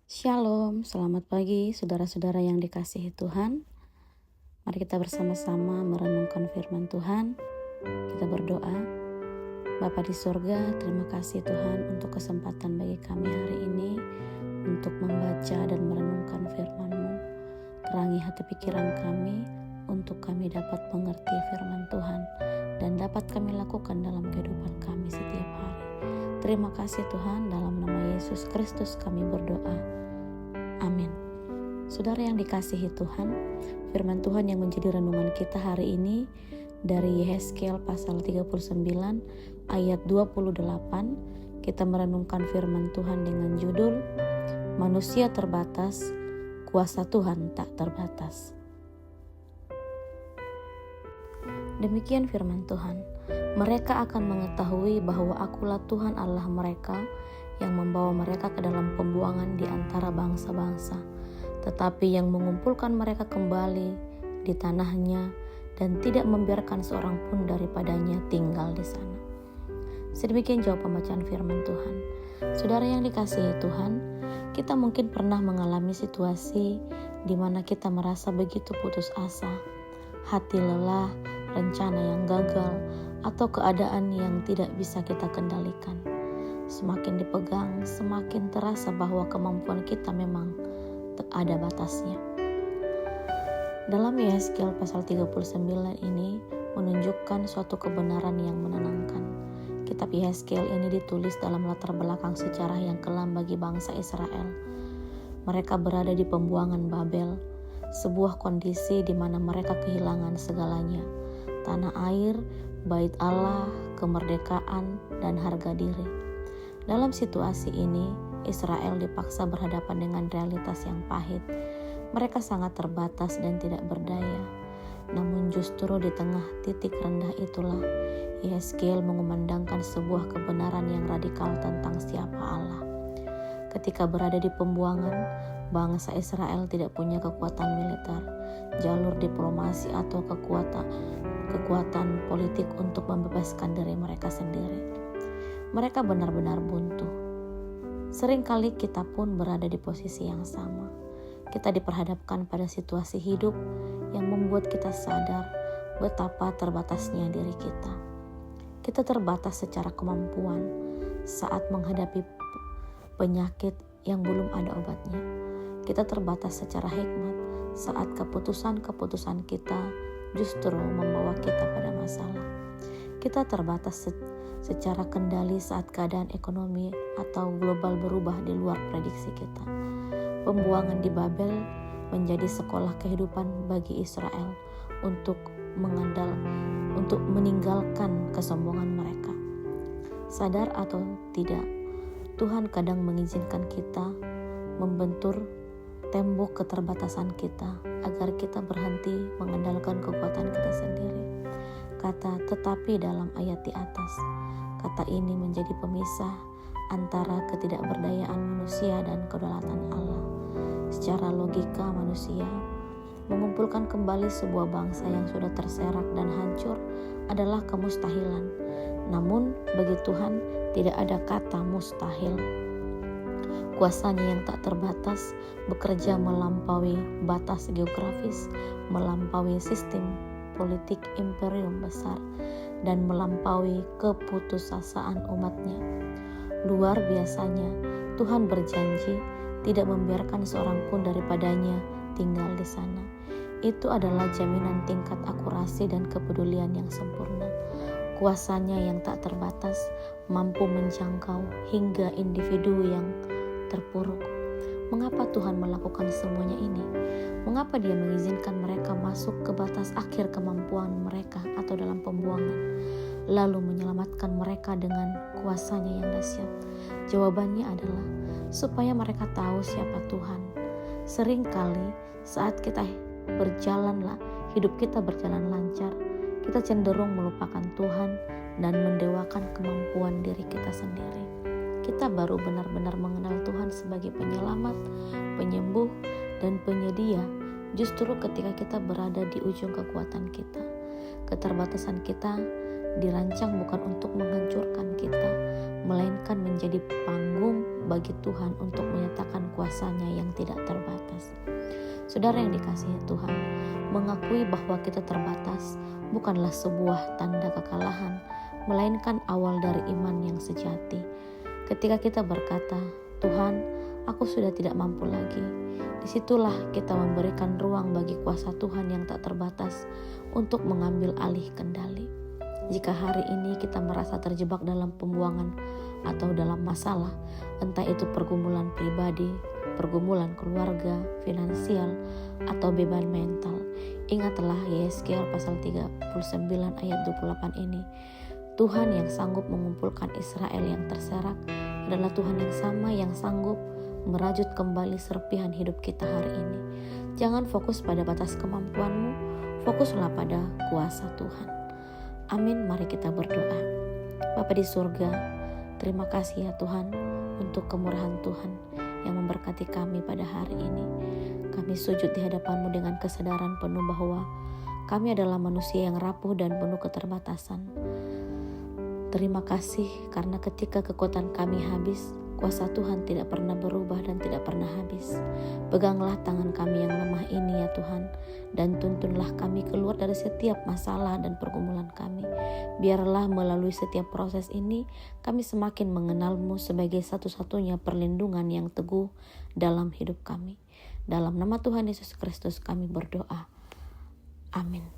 Shalom, selamat pagi saudara-saudara yang dikasihi Tuhan. Mari kita bersama-sama merenungkan firman Tuhan. Kita berdoa. Bapa di surga, terima kasih Tuhan untuk kesempatan bagi kami hari ini untuk membaca dan merenungkan firman-Mu. Terangi hati pikiran kami untuk kami dapat mengerti firman Tuhan dan dapat kami lakukan dalam kehidupan kami setiap hari. Terima kasih Tuhan, dalam nama Yesus Kristus kami berdoa. Amin. Saudara yang dikasihi Tuhan, firman Tuhan yang menjadi renungan kita hari ini dari Yehezkiel pasal 39 ayat 28. Kita merenungkan firman Tuhan dengan judul Manusia terbatas, kuasa Tuhan tak terbatas. Demikian firman Tuhan. Mereka akan mengetahui bahwa Akulah Tuhan Allah mereka yang membawa mereka ke dalam pembuangan di antara bangsa-bangsa, tetapi yang mengumpulkan mereka kembali di tanahnya dan tidak membiarkan seorang pun daripadanya tinggal di sana. Sedemikian jawab pembacaan firman Tuhan. Saudara yang dikasihi Tuhan, kita mungkin pernah mengalami situasi di mana kita merasa begitu putus asa, hati lelah, rencana yang gagal, atau keadaan yang tidak bisa kita kendalikan. Semakin dipegang, semakin terasa bahwa kemampuan kita memang ada batasnya. Dalam Yehezkiel pasal 39 ini menunjukkan suatu kebenaran yang menenangkan. Kitab Yehezkiel ini ditulis dalam latar belakang sejarah yang kelam bagi bangsa Israel. Mereka berada di pembuangan Babel, sebuah kondisi di mana mereka kehilangan segalanya. Tanah air, bait Allah, kemerdekaan, dan harga diri. Dalam situasi ini, Israel dipaksa berhadapan dengan realitas yang pahit. Mereka sangat terbatas dan tidak berdaya. Namun justru di tengah titik rendah itulah, Yehezkiel mengumandangkan sebuah kebenaran yang radikal tentang siapa Allah. Ketika berada di pembuangan, bangsa Israel tidak punya kekuatan militer, jalur diplomasi atau kekuatan politik untuk membebaskan diri mereka sendiri. Mereka benar-benar buntu. Seringkali kita pun berada di posisi yang sama. Kita diperhadapkan pada situasi hidup yang membuat kita sadar betapa terbatasnya diri kita. Kita terbatas secara kemampuan saat menghadapi penyakit yang belum ada obatnya. Kita terbatas secara hikmat saat keputusan-keputusan kita justru membawa kita pada masalah. Kita terbatas secara kendali saat keadaan ekonomi atau global berubah di luar prediksi kita. Pembuangan di Babel menjadi sekolah kehidupan bagi Israel untuk meninggalkan kesombongan mereka. Sadar atau tidak, Tuhan kadang mengizinkan kita membentur tembok keterbatasan kita agar kita berhenti mengandalkan kekuatan kita sendiri. Kata "tetapi" dalam ayat di atas, kata ini menjadi pemisah antara ketidakberdayaan manusia dan kedaulatan Allah. Secara logika manusia, mengumpulkan kembali sebuah bangsa yang sudah terserak dan hancur adalah kemustahilan. Namun bagi Tuhan tidak ada kata mustahil. Kuasanya yang tak terbatas bekerja melampaui batas geografis, melampaui sistem politik imperium besar, dan melampaui keputusasaan umatnya. Luar biasanya, Tuhan berjanji tidak membiarkan seorang pun daripadanya tinggal di sana. Itu adalah jaminan tingkat akurasi dan kepedulian yang sempurna. Kuasanya yang tak terbatas mampu menjangkau hingga individu yang terpuruk. Mengapa Tuhan melakukan semuanya ini? Mengapa Dia mengizinkan mereka masuk ke batas akhir kemampuan mereka atau dalam pembuangan, lalu menyelamatkan mereka dengan kuasanya yang dahsyat? Jawabannya adalah supaya mereka tahu siapa Tuhan. Seringkali saat hidup kita berjalan lancar, kita cenderung melupakan Tuhan dan mendewakan kemampuan diri kita sendiri. Kita baru benar-benar mengenal Tuhan sebagai penyelamat, penyembuh, dan penyedia justru ketika kita berada di ujung kekuatan kita. Keterbatasan kita dirancang bukan untuk menghancurkan kita, melainkan menjadi panggung bagi Tuhan untuk menyatakan kuasa-Nya yang tidak terbatas. Saudara yang dikasihi Tuhan, mengakui bahwa kita terbatas bukanlah sebuah tanda kekalahan, melainkan awal dari iman yang sejati. Ketika kita berkata, "Tuhan, aku sudah tidak mampu lagi," disitulah kita memberikan ruang bagi kuasa Tuhan yang tak terbatas untuk mengambil alih kendali. Jika hari ini kita merasa terjebak dalam pembuangan atau dalam masalah, entah itu pergumulan pribadi, pergumulan keluarga, finansial, atau beban mental, ingatlah Yesaya pasal 39 ayat 28 ini. Tuhan yang sanggup mengumpulkan Israel yang terserak adalah Tuhan yang sama yang sanggup merajut kembali serpihan hidup kita hari ini. Jangan fokus pada batas kemampuanmu, fokuslah pada kuasa Tuhan. Amin, mari kita berdoa. Bapa di surga, terima kasih ya Tuhan untuk kemurahan Tuhan yang memberkati kami pada hari ini. Kami sujud di hadapan-Mu dengan kesadaran penuh bahwa kami adalah manusia yang rapuh dan penuh keterbatasan. Terima kasih karena ketika kekuatan kami habis, kuasa Tuhan tidak pernah berubah dan tidak pernah habis. Peganglah tangan kami yang lemah ini ya Tuhan, dan tuntunlah kami keluar dari setiap masalah dan pergumulan kami. Biarlah melalui setiap proses ini, kami semakin mengenal-Mu sebagai satu-satunya perlindungan yang teguh dalam hidup kami. Dalam nama Tuhan Yesus Kristus kami berdoa. Amin.